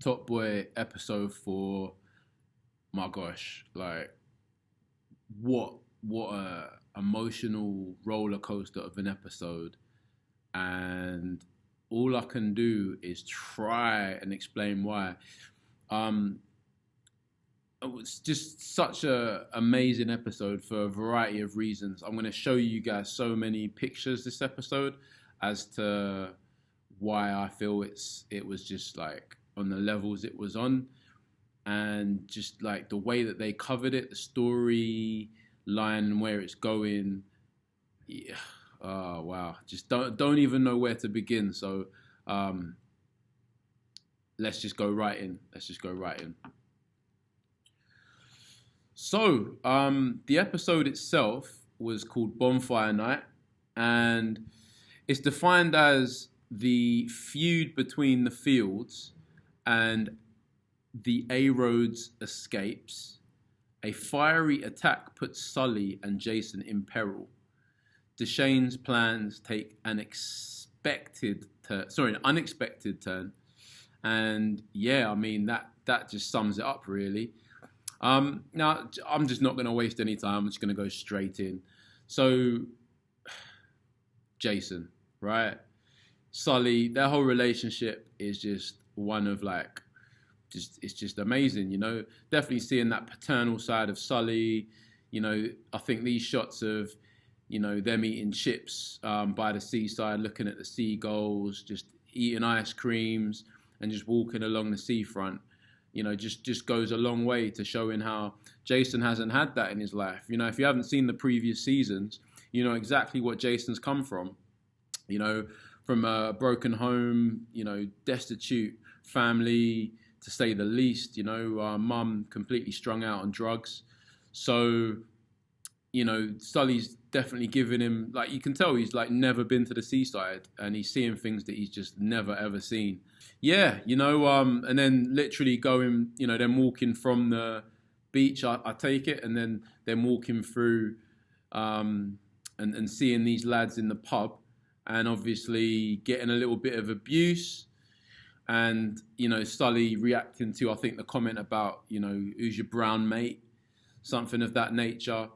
Top Boy episode 4. My gosh, like what a emotional roller coaster of an episode, and all I can do is try and explain why. Um, it was just such a amazing episode for a variety of reasons. I'm going to show you guys so many pictures this episode as to why I feel it was just like on the levels it was on, and just like the way that they covered it, the story line and where it's going. Yeah. Oh wow, just don't even know where to begin. So um, let's just go right in. Let's just go right in. So the episode itself was called Bonfire Night, and it's defined as the feud between the Fields and the A Roads escapes. A fiery attack puts Sully and Jason in peril. Deschenes' plans take an unexpected turn, and yeah, I mean that just sums it up really. Now I'm just not going to waste any time. I'm just going to go straight in. So Jason, right? Sully, their whole relationship is just one of like, it's just amazing, you know. Definitely seeing that paternal side of Sully. You know, I think these shots of, you know, them eating chips by the seaside, looking at the seagulls, just eating ice creams, and just walking along the seafront. You know, just goes a long way to showing how Jason hasn't had that in his life. You know, if you haven't seen the previous seasons, you know exactly what Jason's come from. You know, from a broken home, you know, destitute family, to say the least. You know, mum completely strung out on drugs. So, you know, Sully's definitely giving him, like, you can tell he's like never been to the seaside, and he's seeing things that he's just never ever seen. Yeah, you know, and then literally going, you know, then walking from the beach, I take it, and then walking through, and seeing these lads in the pub, and obviously getting a little bit of abuse, and you know Sully reacting to, I think, the comment about, you know, who's your brown mate, something of that nature.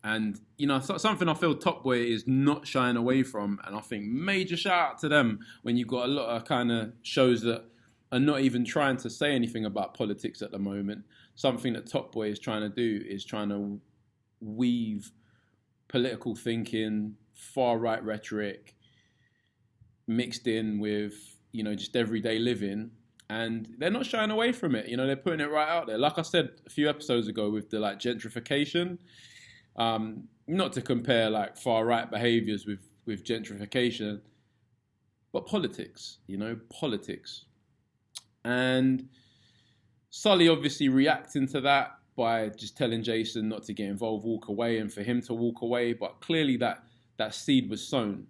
And you know, something I feel Top Boy is not shying away from, and I think major shout out to them when you've got a lot of kind of shows that are not even trying to say anything about politics at the moment. Something that Top Boy is trying to do is trying to weave political thinking, far right rhetoric, mixed in with, you know, just everyday living, and they're not shying away from it. You know, they're putting it right out there. Like I said a few episodes ago with the like gentrification, not to compare like far right behaviors with gentrification, but politics. You know, politics, and Sully obviously reacting to that by just telling Jason not to get involved, walk away, and for him to walk away. But clearly that seed was sown.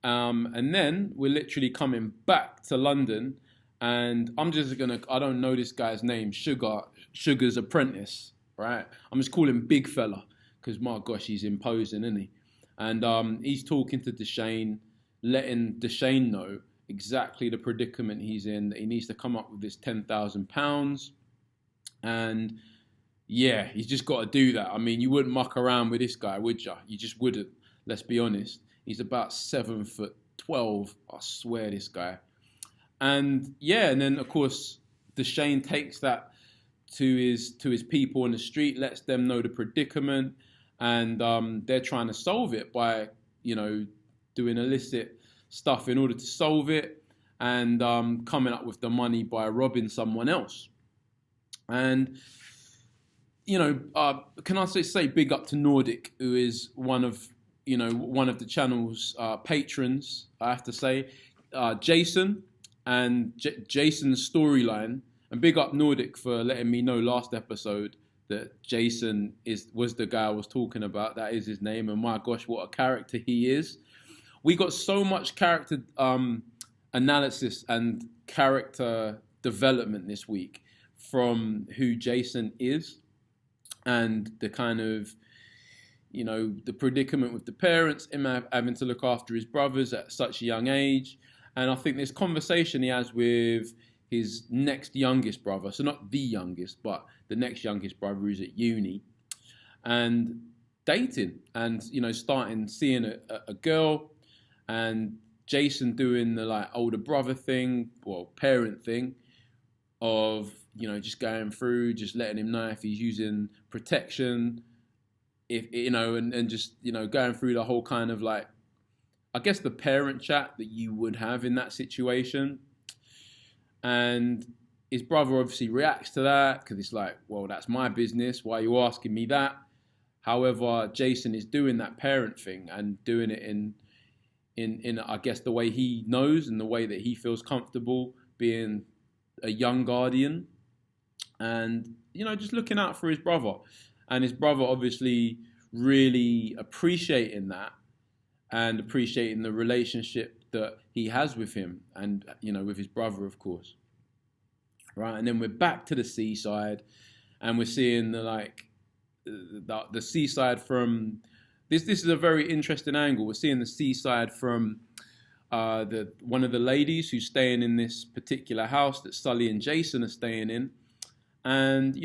And then we're literally coming back to London, and I don't know this guy's name, Sugar's apprentice, right? I'm just calling him Big Fella, because my gosh, he's imposing, isn't he? And he's talking to Deschenes, letting Deschenes know exactly the predicament he's in, that he needs to come up with this £10,000. And yeah, he's just got to do that. I mean, you wouldn't muck around with this guy, would you? You just wouldn't. Let's be honest. He's about 7'12". I swear, this guy. And yeah, and then of course Deschenes takes that to his people on the street, lets them know the predicament, and they're trying to solve it by, you know, doing illicit stuff in order to solve it, and coming up with the money by robbing someone else. And you know, can I say big up to Nordic, who is one of the channel's patrons, I have to say. Jason and Jason's storyline, and big up Nordic for letting me know last episode that Jason was the guy I was talking about. That is his name, and my gosh, what a character he is. We got so much character analysis and character development this week from who Jason is, and the kind of, you know, the predicament with the parents, him having to look after his brothers at such a young age, And I think this conversation he has with his next youngest brother, so not the youngest, but the next youngest brother who's at uni, and dating, and starting seeing a girl, and Jason doing the like older brother thing, well, parent thing, of just going through, just letting him know if he's using protection, if and just going through the whole kind of like, I guess, the parent chat that you would have in that situation. And his brother obviously reacts to that because it's like, well, that's my business. Why are you asking me that? However, Jason is doing that parent thing and doing it in I guess the way he knows and the way that he feels comfortable, being a young guardian, and just looking out for his brother, and his brother obviously really appreciating that and appreciating the relationship that he has with him and with his brother, of course, right? And then we're back to the seaside, and we're seeing the seaside from this is a very interesting angle. We're seeing the seaside from one of the ladies who's staying in this particular house that Sully and Jason are staying in. And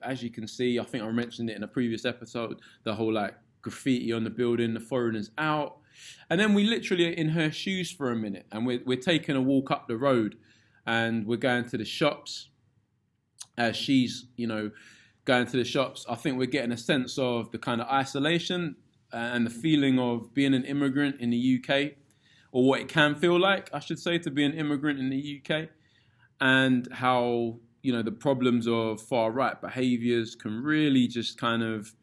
as you can see, I think I mentioned it in a previous episode, the whole like graffiti on the building, the foreigners out. And then we literally are in her shoes for a minute, and we're taking a walk up the road, and we're going to the shops. As she's going to the shops, I think we're getting a sense of the kind of isolation and the feeling of being an immigrant in the UK, or what it can feel like, I should say, to be an immigrant in the UK, and how the problems of far right behaviors can really just kind of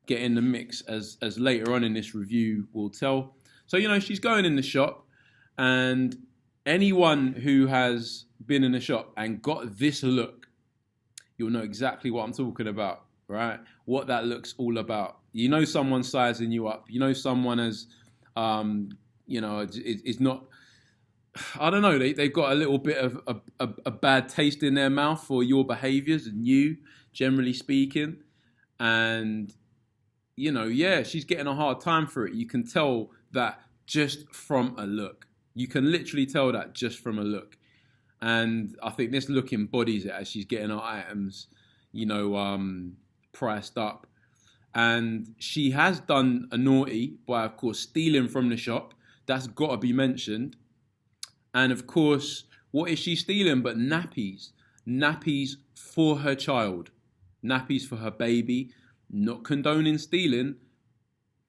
get in the mix, as later on in this review will tell. So she's going in the shop, and anyone who has been in the shop and got this look, you'll know exactly what I'm talking about, right? What that look's all about. Someone's sizing you up. Someone has, is not, I don't know, they've got a little bit of a bad taste in their mouth for your behaviors and you, generally speaking. And, she's getting a hard time for it. You can tell that just from a look. You can literally tell that just from a look. And I think this look embodies it as she's getting her items, priced up. And she has done a naughty by, of course, stealing from the shop. That's got to be mentioned. And, of course, what is she stealing but nappies? Nappies for her child. Nappies for her baby. Not condoning stealing.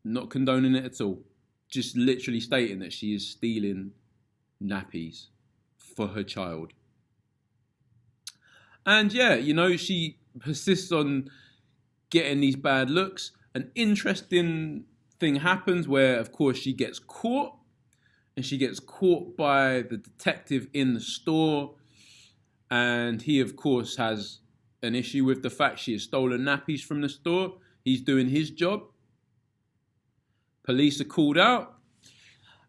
Not condoning it at all. Just literally stating that she is stealing nappies for her child. And she persists on getting these bad looks. An interesting thing happens where, of course, she gets caught. And she gets caught by the detective in the store. And he, of course, has an issue with the fact she has stolen nappies from the store. He's doing his job. Police are called out.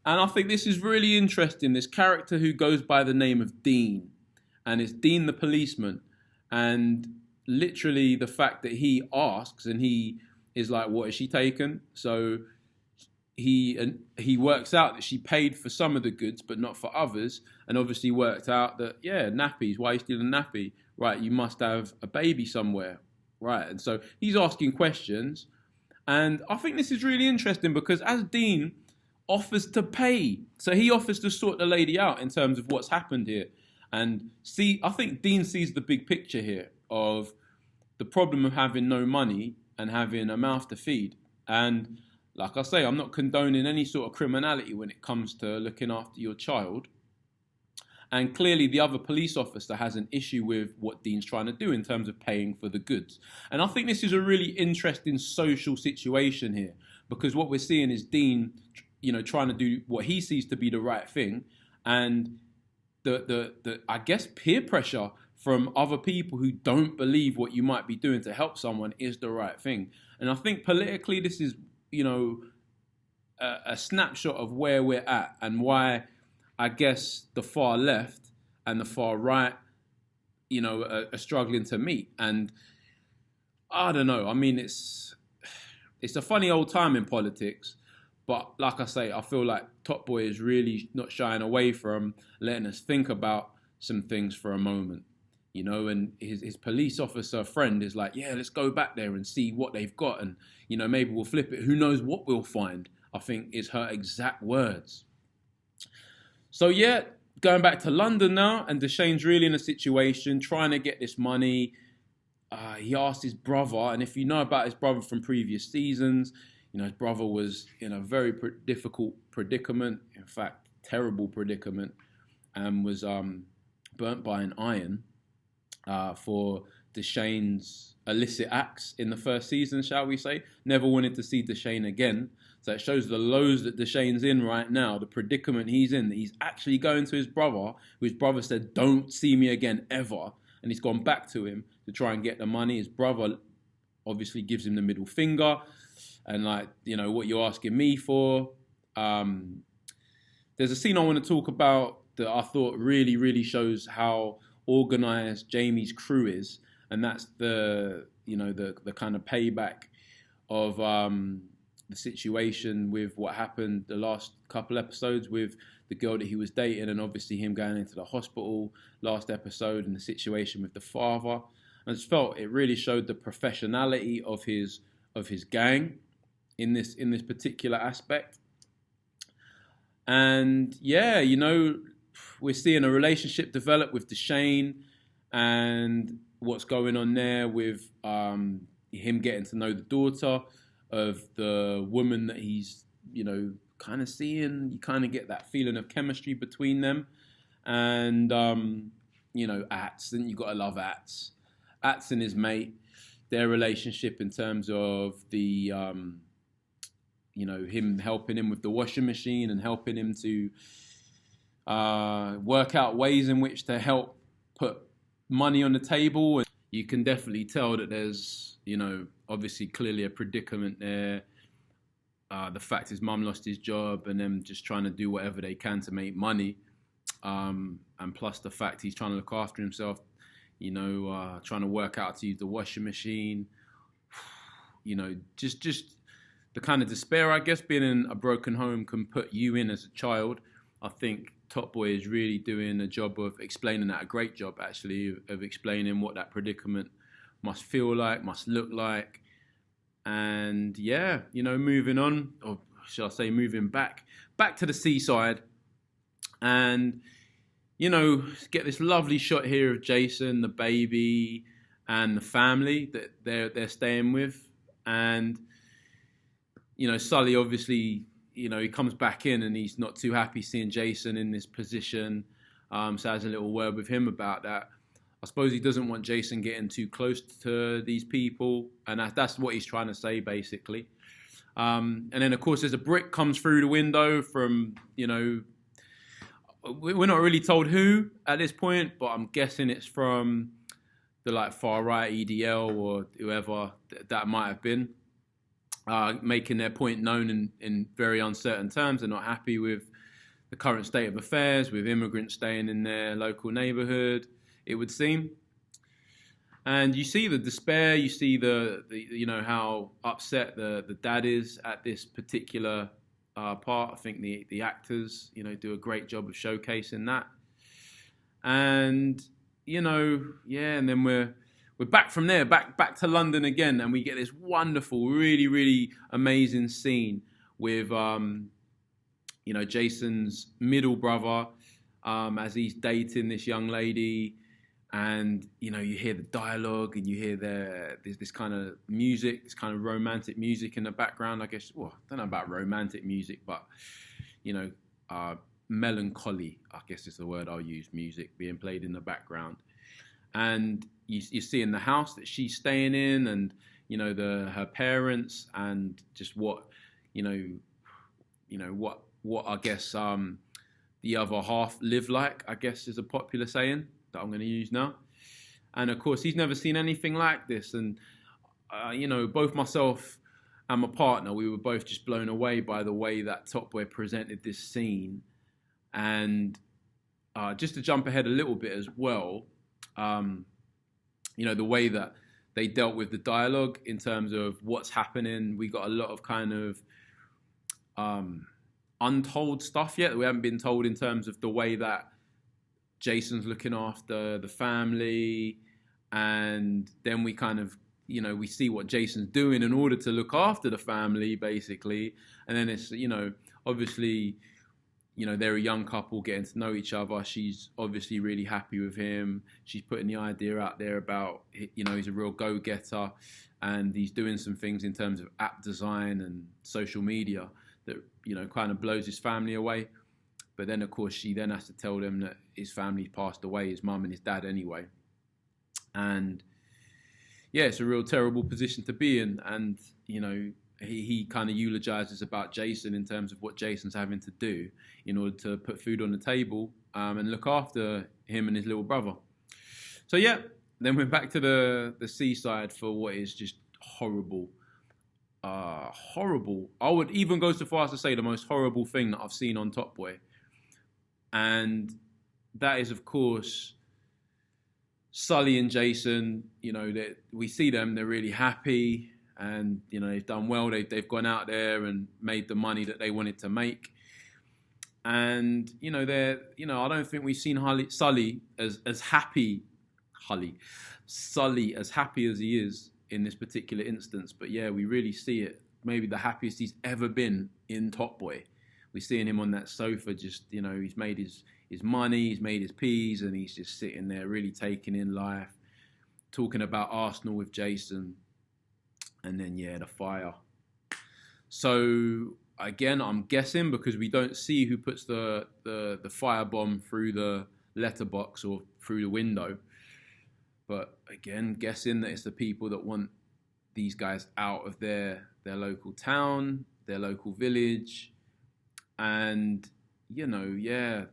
And I think this is really interesting. This character who goes by the name of Dean. And it's Dean the policeman. And literally the fact that he asks and he is like, what has she taken? So he works out that she paid for some of the goods but not for others, and obviously worked out that, nappies, why are you stealing a nappy? Right, you must have a baby somewhere. Right, and so he's asking questions, and I think this is really interesting because as Dean offers to pay, so he offers to sort the lady out in terms of what's happened here. And I think Dean sees the big picture here of the problem of having no money and having a mouth to feed. And like I say, I'm not condoning any sort of criminality when it comes to looking after your child. And clearly the other police officer has an issue with what Dean's trying to do in terms of paying for the goods. And I think this is a really interesting social situation here, because what we're seeing is Dean, trying to do what he sees to be the right thing. And the I guess, peer pressure from other people who don't believe what you might be doing to help someone is the right thing. And I think politically this is, a snapshot of where we're at and why I guess the far left and the far right, are struggling to meet. And I don't know. I mean, it's a funny old time in politics, But like I say, I feel like Top Boy is really not shying away from letting us think about some things for a moment, you know. And his police officer friend is like, yeah, let's go back there and see what they've got, and you know, maybe we'll flip it. Who knows what we'll find? I think is her exact words. So yeah, going back to London now, and Deschenes really in a situation trying to get this money. He asked his brother, and if you know about his brother from previous seasons, you know his brother was in a very difficult predicament, in fact, terrible predicament, and was burnt by an iron for Deschenes' illicit acts in the first season, shall we say. Never wanted to see Deschenes again. So it shows the lows that Deschenes in right now, the predicament he's in, that he's actually going to his brother, who his brother said, don't see me again ever. And he's gone back to him to try and get the money. His brother obviously gives him the middle finger and like, you know, what you're asking me for. There's a scene I want to talk about that I thought really, really shows how organized Jamie's crew is. And that's the kind of payback of the situation with what happened the last couple episodes with the girl that he was dating, and obviously him going into the hospital last episode, and the situation with the father. I just felt it really showed the professionality of his gang in this particular aspect. And yeah, you know, we're seeing a relationship develop with Deschenes and what's going on there with him getting to know the daughter of the woman that he's, you know, kind of seeing. You kind of get that feeling of chemistry between them. And, you know, Ats, and you got to love Ats. Ats and his mate, their relationship in terms of the, you know, him helping him with the washing machine and helping him to work out ways in which to help put money on the table. And you can definitely tell that there's, you know, obviously clearly a predicament there. The fact his mum lost his job and them just trying to do whatever they can to make money. And plus the fact he's trying to look after himself, you know, trying to work out to use the washing machine. You know, just the kind of despair, I guess, being in a broken home can put you in as a child. I think Top Boy is really doing a job of explaining that, a great job actually, of explaining what that predicament must feel like, must look like. And yeah, you know, moving on, or shall I say moving back to the seaside. And, you know, get this lovely shot here of Jason, the baby, and the family that they're staying with. And, you know, Sully obviously, you know, he comes back in and he's not too happy seeing Jason in this position. So has a little word with him about that. I suppose he doesn't want Jason getting too close to these people, and that's what he's trying to say, basically. And then, of course, there's a brick comes through the window from, you know, we're not really told who at this point, but I'm guessing it's from the like far right EDL or whoever that might have been, making their point known in very uncertain terms. They're not happy with the current state of affairs, with immigrants staying in their local neighborhood, it would seem. And you see the despair, you see the you know, how upset the dad is at this particular part. I think the actors, you know, do a great job of showcasing that. And, you know, yeah, and then we're back from there, back to London again, and we get this wonderful, really, really amazing scene with, you know, Jason's middle brother as he's dating this young lady. And, you know, you hear the dialogue and you hear there's this kind of music, this kind of romantic music in the background, I guess. Well, I don't know about romantic music, but, you know, melancholy, I guess is the word I'll use, music being played in the background. And you see in the house that she's staying in, and, you know, her parents, and just what I guess the other half live like, I guess is a popular saying that I'm going to use now. And of course, he's never seen anything like this. And, you know, both myself and my partner, we were both just blown away by the way that Top Boy presented this scene. And just to jump ahead a little bit as well, you know, the way that they dealt with the dialogue in terms of what's happening. We got a lot of kind of untold stuff yet that we haven't been told in terms of the way that Jason's looking after the family, and then we kind of, we see what Jason's doing in order to look after the family, basically. And then it's, obviously, they're a young couple getting to know each other. She's obviously really happy with him. She's putting the idea out there about, he's a real go-getter, and he's doing some things in terms of app design and social media that, kind of blows his family away. But then, of course, she then has to tell them that his family passed away, his mum and his dad anyway. And yeah, it's a real terrible position to be in. And, he kind of eulogizes about Jason in terms of what Jason's having to do in order to put food on the table and look after him and his little brother. So yeah, then we're back to the seaside for what is just horrible. Horrible. I would even go so far as to say the most horrible thing that I've seen on Top Boy. And that is, of course, Sully and Jason. That we see them, they're really happy, and they've done well. They've gone out there and made the money that they wanted to make. And they're I don't think we've seen Sully as happy as he is in this particular instance. But yeah, we really see it. Maybe the happiest he's ever been in Top Boy. We're seeing him on that sofa, just, he's made his money, he's made his peas, and he's just sitting there really taking in life, talking about Arsenal with Jason. And then, yeah, the fire. So, again, I'm guessing, because we don't see who puts the firebomb through the letterbox or through the window. But, again, guessing that it's the people that want these guys out of their local town, their local village. And,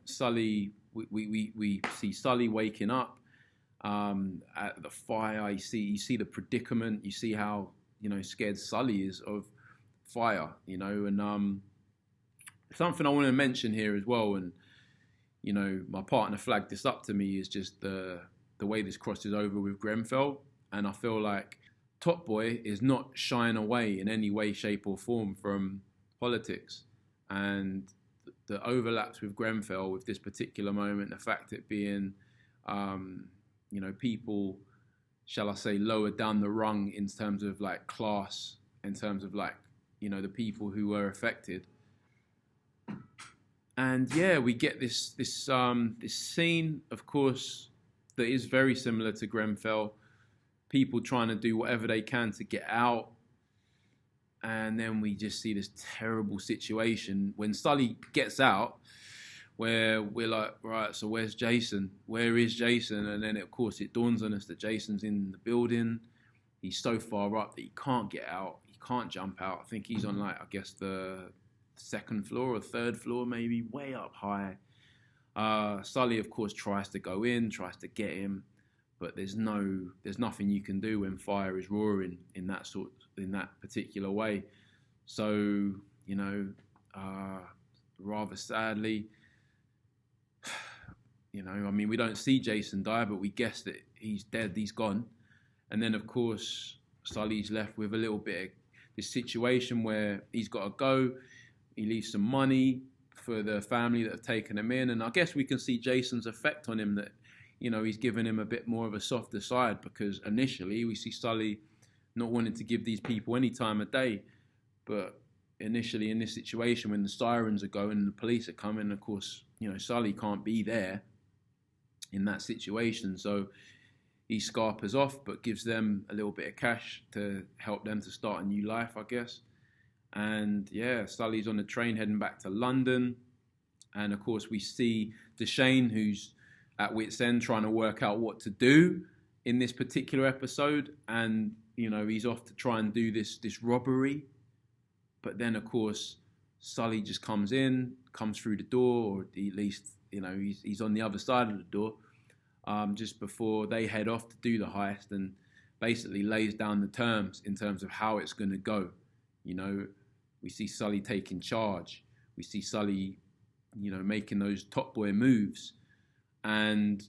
Sully, we see Sully waking up at the fire. You see the predicament. You see how, scared Sully is of fire, and something I want to mention here as well. And, my partner flagged this up to me, is just the way this crosses over with Grenfell. And I feel like Top Boy is not shying away in any way, shape or form from politics. And the overlaps with Grenfell with this particular moment, the fact it being, people, shall I say, lower down the rung in terms of like class, in terms of like, the people who were affected. And yeah, we get this scene, of course, that is very similar to Grenfell. People trying to do whatever they can to get out. And then we just see this terrible situation when Sully gets out, where we're like, right, so where's Jason? Where is Jason? And then, of course, it dawns on us that Jason's in the building. He's so far up that he can't get out. He can't jump out. I think he's on, like, I guess the second floor or third floor, maybe, way up high. Sully, of course, tries to go in, tries to get him. But there's nothing you can do when fire is roaring in that particular way. So, rather sadly, we don't see Jason die, but we guess that he's dead, he's gone. And then, of course, Sully's left with a little bit of this situation where he's got to go. He leaves some money for the family that have taken him in. And I guess we can see Jason's effect on him, that he's given him a bit more of a softer side, because initially we see Sully not wanting to give these people any time of day. But initially in this situation, when the sirens are going and the police are coming, of course, Sully can't be there in that situation. So he scarpers off, but gives them a little bit of cash to help them to start a new life, I guess. And yeah, Sully's on the train heading back to London. And of course we see Deschenes, who's at wit's end, trying to work out what to do in this particular episode. And, he's off to try and do this robbery. But then, of course, Sully just comes through the door, or at least, he's on the other side of the door, just before they head off to do the heist, and basically lays down the terms in terms of how it's going to go. We see Sully taking charge. We see Sully, making those Top Boy moves. And,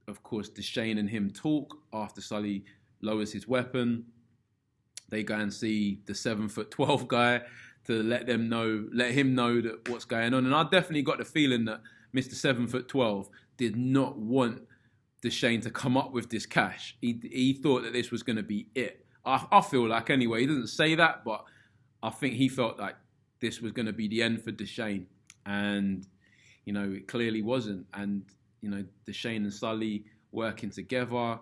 of course, Deschenes and him talk after Sully lowers his weapon. They go and see the 7'12" guy to let him know that what's going on. And I definitely got the feeling that Mr. 7'12" did not want Deschenes to come up with this cash. He thought that this was going to be it. I feel like anyway. He doesn't say that, but I think he felt like this was going to be the end for Deschenes, and it clearly wasn't. And Deschenes and Sully working together,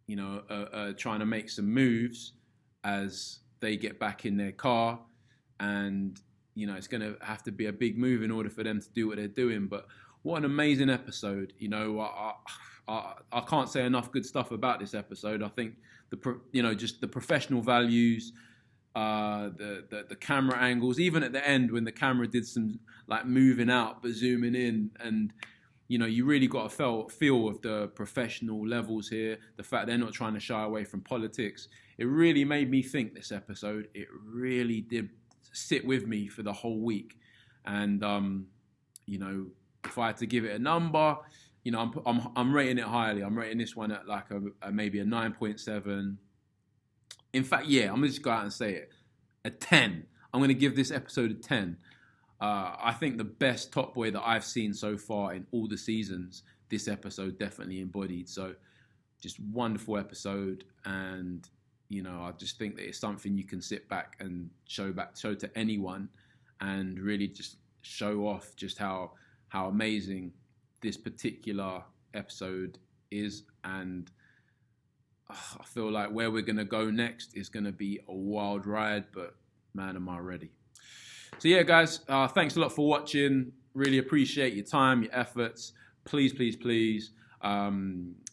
trying to make some moves as they get back in their car, and it's going to have to be a big move in order for them to do what they're doing. But what an amazing episode! I can't say enough good stuff about this episode. I think just the professional values, the camera angles, even at the end when the camera did some like moving out but zooming in, and you really got a feel of the professional levels here. The fact they're not trying to shy away from politics. It really made me think, this episode. It really did sit with me for the whole week. And if I had to give it a number, I'm rating it highly. I'm rating this one at like maybe a 9.7. In fact, I'm gonna just go out and say it, a 10. I'm gonna give this episode a 10. I think the best Top Boy that I've seen so far in all the seasons, this episode definitely embodied. So just wonderful episode, and I just think that it's something you can sit back and show to anyone, and really just show off just how amazing this particular episode is. And I feel like where we're going to go next is going to be a wild ride, but man, am I ready. So yeah, guys, thanks a lot for watching. Really appreciate your time, your efforts. Please, please, please. I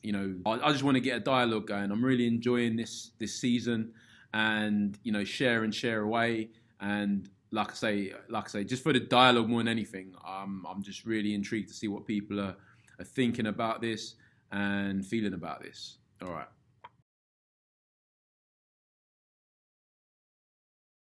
just want to get a dialogue going. I'm really enjoying this season, and share away. And like I say, just for the dialogue more than anything, I'm just really intrigued to see what people are thinking about this and feeling about this. All right.